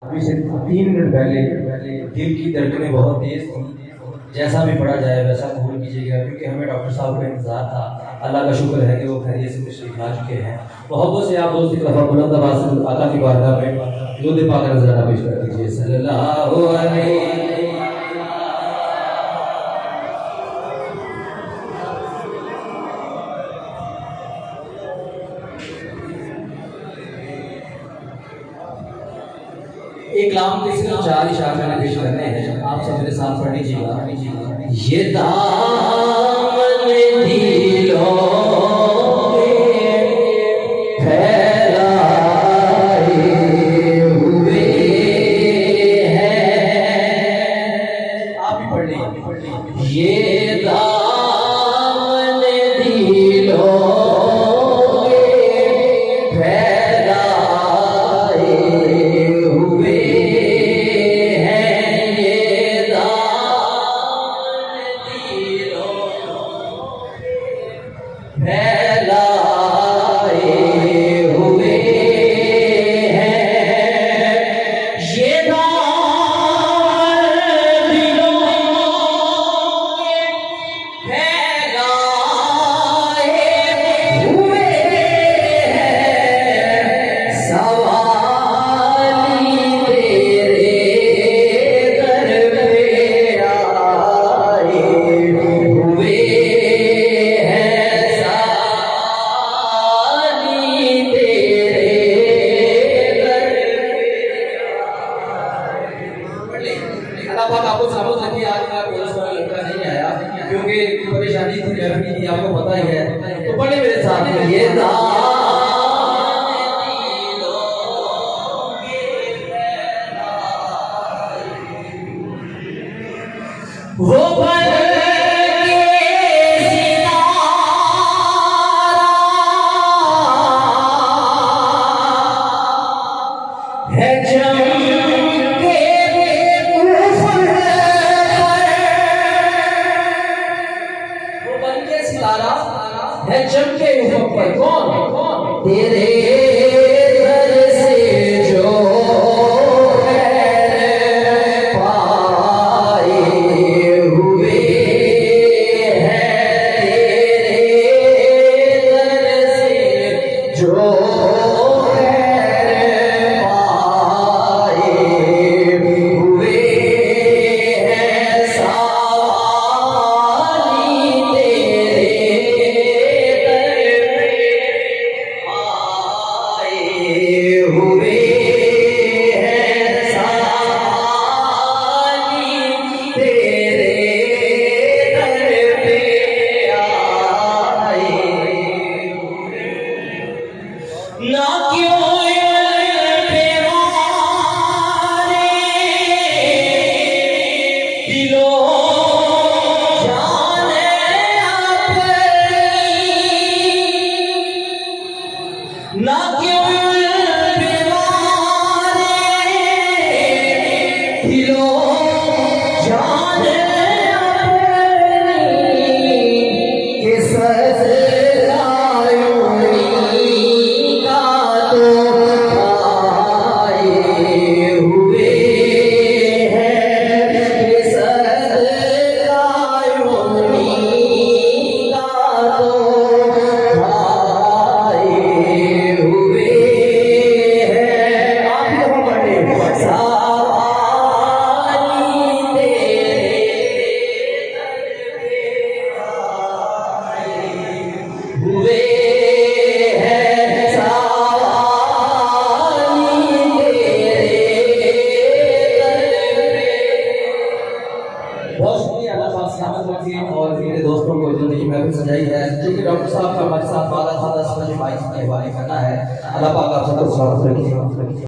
अभी से 3 मिनट पहले दिल की धड़कनें बहुत तेज थी। जैसा भी पढ़ा जाए वैसा कबूल कीजिएगा, क्योंकि हमें डॉक्टर साहब का इंतजार था। अल्लाह का शुक्र है कि वो खैरियत से तशरीफ ला चुके हैं। मोहब्बत से आप दोस्त की तरफ बुलंद आवाज़ से आका की बारगाह में दुरूद पाक नज़राना पेश कर दीजिए। सल्लल्लाहु अलैहि। एक लाम के सिर्फ 4 इशारे मैंने पेश करने हैं, आप सब मेरे साथ पढ़ लीजिएगा। ये दामन दिलों में फैलाए हुए हैं, आप भी पढ़ लीजिए। ये दामन दिलों आपको समझ लगी। आज का पुलिस वाला लड़का नहीं आया क्योंकि परेशानी थी, गर्मी थी, आपको पता ही है। तो पढ़े मेरे साथ, ये वो है चमके ऊपर कौन तेरे दर से जो पाए हुए हैं, तेरे दर से जो और मेरे दोस्तों को जिंदगी में सजाई है, क्योंकि डॉक्टर साहब का हमारे साथ वादा था 10 बजे 22 के हवाले करना है। अल्लाह पाक आप सबको सलामत रखे।